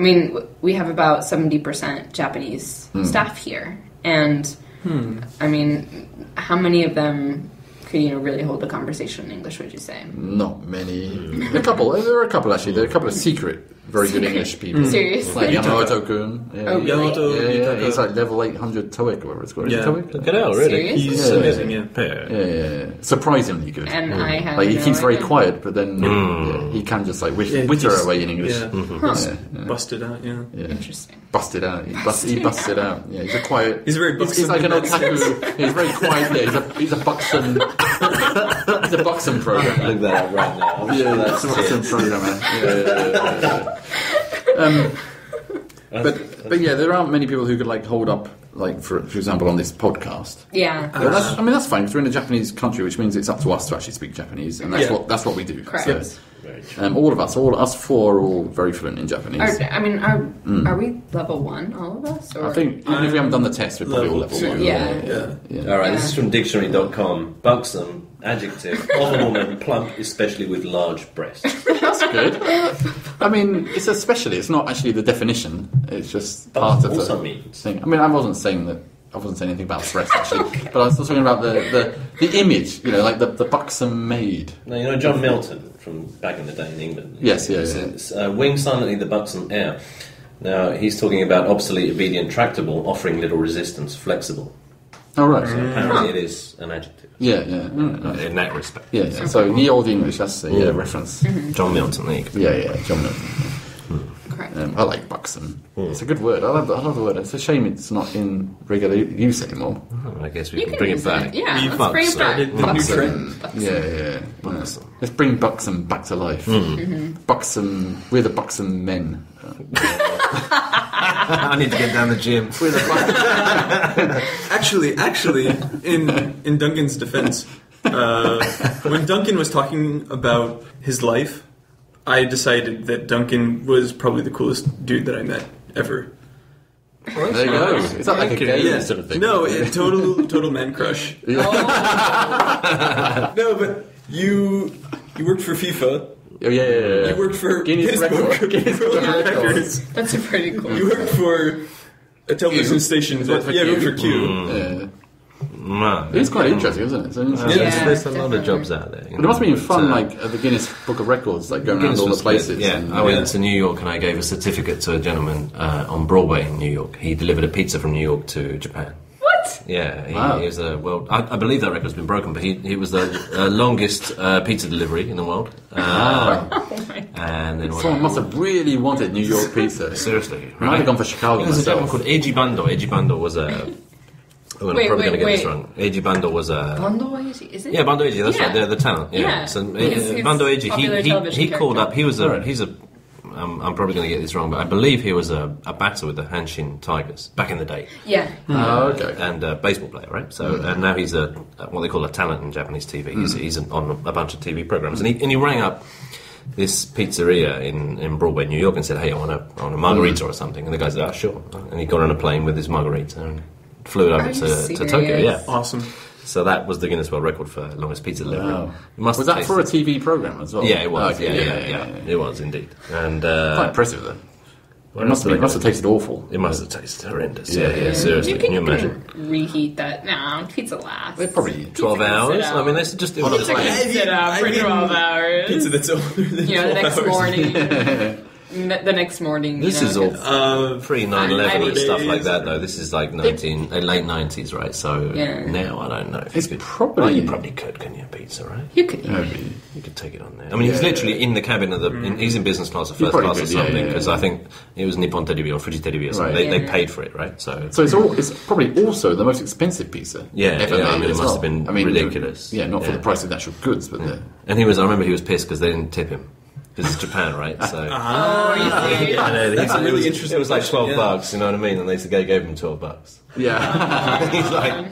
I mean, we have about 70% Japanese staff here, and I mean, how many of them could really hold a conversation in English? Would you say? Not many. A couple. There are a couple actually. There are a couple of secret, very good English people. Seriously, like Yamamoto-kun. Yeah. Oh, really? Yeah. He's like level 800 TOEIC or whatever it's called. Yeah. TOEIC? Good hell, really. Serious? He's amazing. Yeah. Surprisingly good. And I have like he no keeps very idea. quiet, but then he can just like witter away in English. Bust it out. Yeah. Interesting. Bust it out. He busts it out. Yeah, he's a quiet. He's very Buxom. He's like an otaku. He's very quiet. Yeah, he's a Buxom. He's a Buxom programmer. Look that up right now. I'm sure That's a Buxom programmer. But yeah, there aren't many people who could like hold up, like for example, on this podcast. Yeah. But that's fine because we're in a Japanese country, which means it's up to us to actually speak Japanese, and that's what we do. Correct. So, all of us four are all very fluent in Japanese. Are we level 1, all of us? Or? I think even if we haven't done the test, we're probably all level 1. Yeah. All right, this is from dictionary.com. Buxom, adjective, of a woman, plump, especially with large breasts. That's good. I mean, it's especially. It's not actually the definition. It's just part of also the means. thing. I mean, I wasn't saying anything about breasts actually, but I was talking about the image. Like the buxom maid. No, John Milton from back in the day in England. Yes, wing silently the buxom air. Now he's talking about obsolete, obedient, tractable, offering little resistance, flexible. Oh right. So apparently it is an adjective. Yeah. In that respect. Yeah. So ye old English. That's a reference. John Milton, there you go. Yeah. John Milton. Correct. I like buxom. It's a good word. I love the word. It's a shame it's not in regular use anymore. I guess we can bring it back. Yeah, let's bring it back. The new trend. Yeah. Buxom. Let's bring buxom back to life. Buxom. We're the buxom men. I need to get down the gym. We're the Actually, in Duncan's defense, when Duncan was talking about his life, I decided that Duncan was probably the coolest dude that I met ever. There you go. Is that like a gay sort of thing? No, total man crush. No, but you worked for FIFA. Oh, yeah. You worked for Guinness World Records. That's pretty cool. You worked for a television station. You worked for Q. It's quite interesting, isn't it? There's a lot of jobs out there. It must have been fun, like at the Guinness Book of Records, like going around all the places. Yeah, I went to New York and I gave a certificate to a gentleman on Broadway in New York. He delivered a pizza from New York to Japan. What? Yeah, he is a I believe that record's been broken, but he was the longest pizza delivery in the world. And then someone must have really wanted New York pizza. Seriously, I might have gone for Chicago. There's a gentleman called Eiji Bando. Eiji Bando was a. I'm probably going to get this wrong. Eiji Bando was a... Bando Eiji, is it? Yeah, Bando Eiji, that's right, the talent. Yeah. So, Bando Eiji, he called up, he's a... I'm probably going to get this wrong, but I believe he was a batter with the Hanshin Tigers back in the day. Yeah. Okay. And a baseball player, right? So and now he's what they call a talent in Japanese TV. He's on a bunch of TV programs. And he rang up this pizzeria in Broadway, New York, and said, "Hey, I want a margarita or something." And the guy said, "Oh, sure." And he got on a plane with his margarita and flew it over to Tokyo. Yeah, awesome. So that was the Guinness World Record for longest pizza delivery. Wow. Was that for a TV program as well? Yeah, it was. Okay, yeah, it was indeed. And quite impressive though. It must have tasted awful. It must have tasted horrendous. Yeah, seriously. Can you imagine? Reheat that? No, pizza lasts. They probably 12 hours. I mean, that's just. Pizza can sit out for 12 hours. Pizza that's older than 12 the next hours. morning. The next morning. This is all pre 9/11 and stuff like that, though. This is like late 90s, right? So now I don't know. It's probably. Well, you probably could, couldn't you? Pizza, right? You could. You could take it on there. I mean, he's literally in the cabin of the. He's in business class or first class or something because I think it was Nippon Terebi or Fuji Terebi or something. They paid for it, right? So it's probably also the most expensive pizza. Ever made. I mean, it must have been ridiculous. Not for the price of the actual goods, but and I remember he was pissed because they didn't tip him. Because it's Japan, right? So That's really interesting. It was like $12, you know what I mean? And they gave him $12. Yeah. He's like,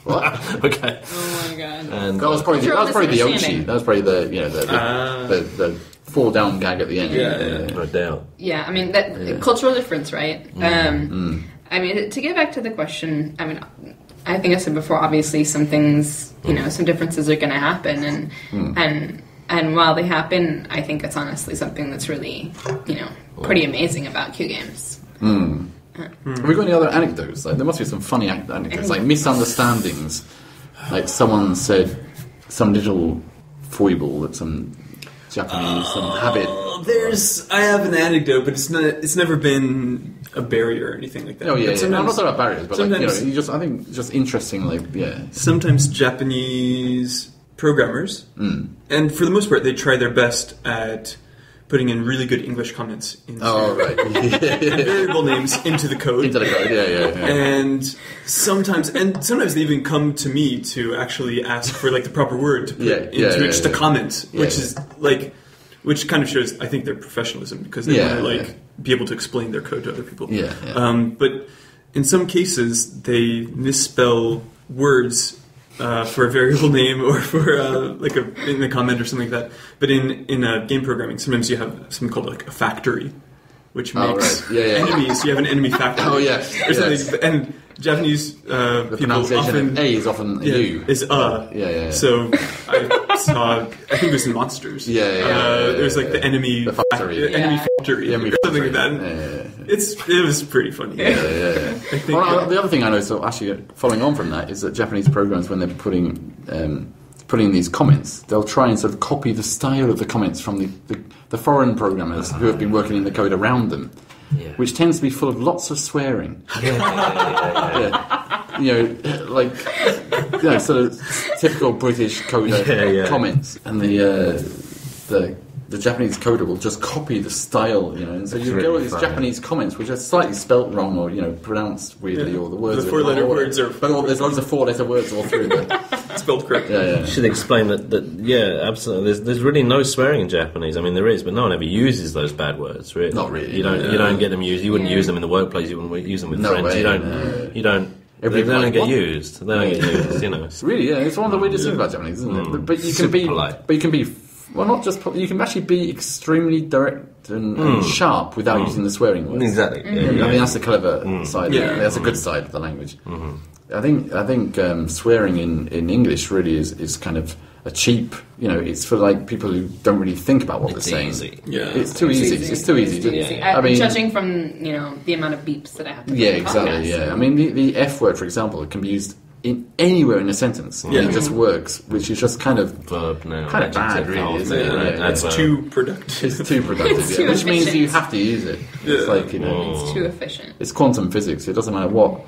what? Okay. Oh my god. And that was probably the Ochi. That was probably the fall down gag at the end. Yeah. No doubt. Yeah, I mean that cultural difference, right? I mean, to get back to the question, I mean, I think I said before. Obviously, some things, some differences are going to happen, and while they happen, I think it's honestly something that's really, pretty amazing about Q games. Have we got any other anecdotes? Like, there must be some funny anecdotes, like misunderstandings. Like someone said some little foible that some Japanese some habit. I have an anecdote, but it's never been a barrier or anything like that. Oh yeah, But yeah. No, I'm not talking about barriers, but like, sometimes- I think just interesting, like Sometimes Japanese programmers, and for the most part, they try their best at putting in really good English comments into right, and variable names into the code. into the code, yeah. And sometimes they even come to me to actually ask for like the proper word to put into just a comment, which is like, which kind of shows, I think, their professionalism because they want to be able to explain their code to other people. But in some cases, they misspell words for a variable name or for in a comment or something like that. But in game programming, sometimes you have something called like a factory, which makes enemies. You have an enemy factory. Or something. And Japanese The people pronunciation often of A is often U. is So I saw, I think it was in Monsters. There's like the enemy factory. enemy factory, Enemy or something like factory. that. It was pretty funny. I think, Well, the other thing I know, so actually following on from that, is that Japanese programs, when they're putting these comments, they'll try and sort of copy the style of the comments from the foreign programmers who have been working in the code around them, which tends to be full of lots of swearing. Sort of typical British coder comments, and the Japanese coder will just copy the style, and so you get all these Japanese comments which are slightly spelt wrong or pronounced weirdly, or the words. The four-letter words are. But there's loads of four-letter words all through there. Spelled correctly. You should explain that. Absolutely. There's really no swearing in Japanese. I mean, there is, but no one ever uses those bad words. Really. Not really. You don't get them used. You wouldn't use them in the workplace. You wouldn't use them with friends. Way, you don't. They don't get used. They don't get used. Really, it's one of the weirdest things about Japanese, isn't it? But you can be polite. But you can be. Well, not just. You can actually be extremely direct and sharp without using the swearing words. Exactly. I mean, that's the clever side. That's a good side of the language. I think swearing in English really is kind of a cheap. It's for like people who don't really think about what they're saying. Easy. It's too easy. It's too easy. I mean, judging from the amount of beeps that I have to. Yeah, exactly. Yeah, I mean the F word, for example, it can be used anywhere in a sentence. It just works, which is just kind of verb now. Kind of bad, really, isn't it? It's too productive. It's too productive, It's too which means efficient. you have to use it. It's like It's too efficient. it's quantum physics. It doesn't matter what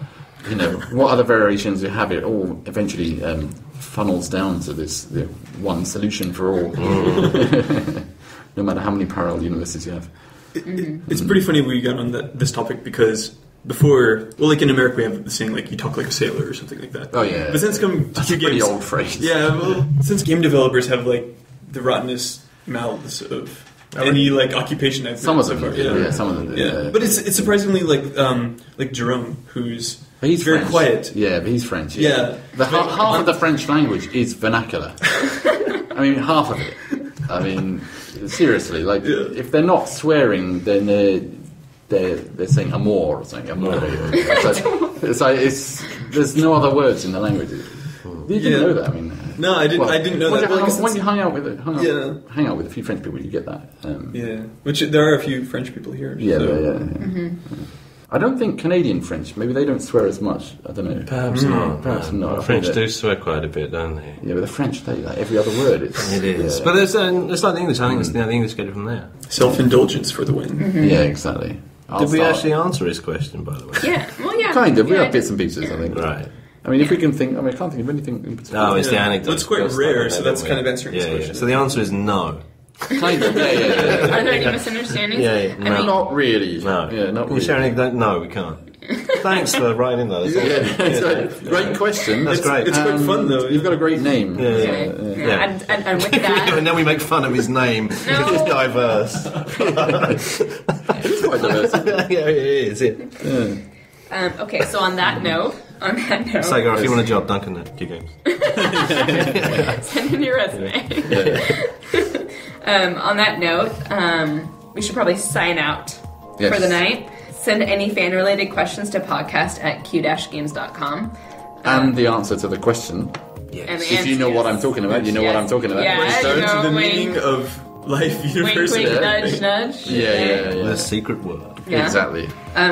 what other variations you have. It all eventually funnels down to this one solution for all. No matter how many parallel universes you have. It's pretty funny we got on this topic because before, like in America, we have the saying like "you talk like a sailor" or something like that. Oh yeah. But since come That's to a pretty games, old phrase. Yeah, well, since game developers have like the rottenest mouths of any like occupation I've Some met of them, so far. yeah, some of them. Yeah, but it's surprisingly like Jerome, who's He's very French. quiet. Yeah, but he's French. Yeah. Half of the French language is vernacular. I mean, half of it. I mean, seriously, like if they're not swearing, then they're saying amour or something. Amour. There's no other words in the language. You didn't know that. I mean, no, I didn't know that. When you hang out with a few French people, you get that. Which there are a few French people here. Yeah, so. yeah. I don't think Canadian French. Maybe they don't swear as much. I don't know. Perhaps not. Perhaps not. The French do swear quite a bit, don't they? Yeah, but the French, they like every other word. It is. Yeah. But it's like the English. I think the English get it from there. Self-indulgence for the win. Yeah, exactly. Did we actually answer his question, by the way? Yeah. Well, yeah. Kind of. We have bits and pieces, I think. Right. I mean, if we can think... I mean, I can't think of anything in particular. No, it's the anecdote. It's quite rare, so that's kind of answering this question. So the answer is no. Kind of, yeah. Are there any misunderstandings? Yeah, no. I mean, Not really. No. Yeah, not Can really. you share an anecdote? No, we can't. Thanks for writing in those. Great question. That's great. It's quite fun, though. You've got a great name. Yeah. And with that... And then we make fun of his name because it's diverse. It's quite diverse. Yeah, it is. okay, so on that note... Sagar, if you want a job, Duncan at Q Games. Send in your resume. On that note, we should probably sign out for the night. Send any fan-related questions to podcast@q-games.com. And the answer to the question. Yes. If you know what I'm talking about, you know what I'm talking about. Yeah, The meaning of life Wink, university. wink, nudge, nudge. Yeah. The secret word. Yeah. Exactly.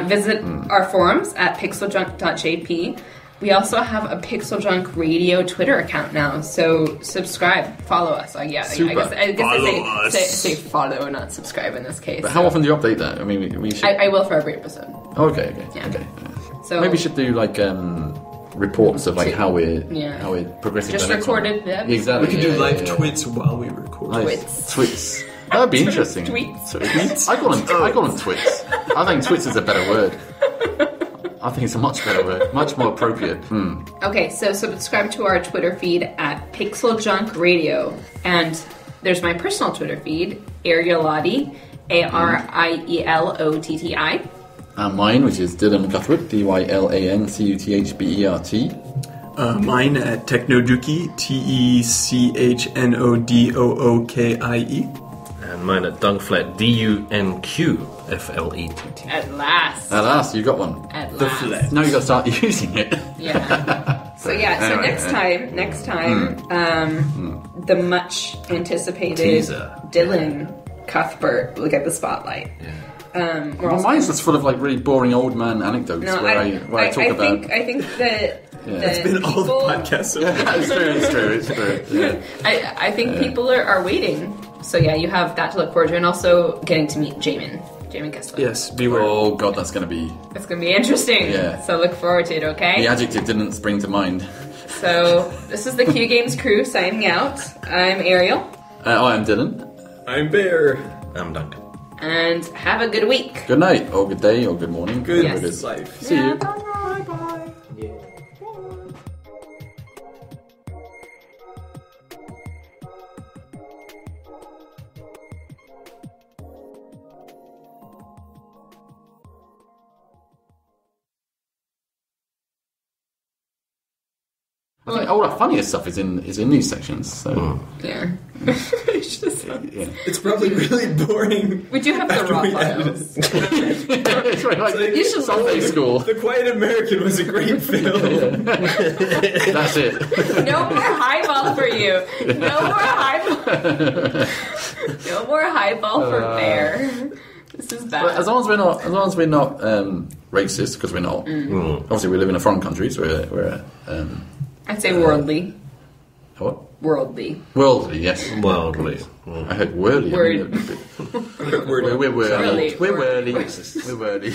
Visit our forums at pixeljunk.jp. We also have a PixelJunk Radio Twitter account now, so subscribe, follow us. Super. I guess Follow I us. say follow, not subscribe in this case. But how often do you update that? I mean, we should. I will for every episode. Okay. Yeah. Okay. So Maybe we should do like reports of like how we're progressing. just to the next recorded one. the Exactly. We could do live yeah. twits while we record. Nice. Twits. That would be interesting. Tweets. I call them twits. I think twits is a better word. I think it's a much better word, much more appropriate. Okay, so subscribe to our Twitter feed at PixelJunk Radio, and there's my personal Twitter feed, Ariellotti, ARIELOTTI. And mine, which is Dylan Cuthbert, DYLANCUTHBERT. Mine at Technoduki, TECHNODOOKIE. And mine at Duncan Flett, DUNQFLETT. At last. At last, you got one. At The last. Flett. Now you got to start using it. Yeah. So next time, the much anticipated Teaser. Dylan Cuthbert will get the spotlight. We're Well, also- mine's just full of like really boring old man anecdotes where I talk about. I think that It's Been all the people- podcasts. It's true. Yeah. I think people are waiting. So yeah, you have that to look forward to, and also getting to meet Jamin Kessler. Yes, beware. Oh god, that's going to be. It's gonna be interesting. Yeah. So look forward to it. Okay. The adjective didn't spring to mind. So this is the Q Games crew signing out. I'm Ariel, I'm Dylan. I'm Bear. I'm Duncan. and have a good week. Good night, or good day, or good morning. Good whatever it is. life. See you. I think all that funniest stuff is in these sections. So Yeah. It's just- yeah. It's probably really boring. we do have the After raw we files. It's right, like You should Sunday school. The Quiet American was a great film. That's it. No more highball for you. No more highball. No more highball for Bear. This is bad. But as long as we're not racist, because we're not. Obviously, we live in a foreign country, so we're I'd say worldly. what? Worldly. Worldly, yes. Worldly. I heard worldly. Word. We're worldly. Worldly. We're worldly. We're worldly.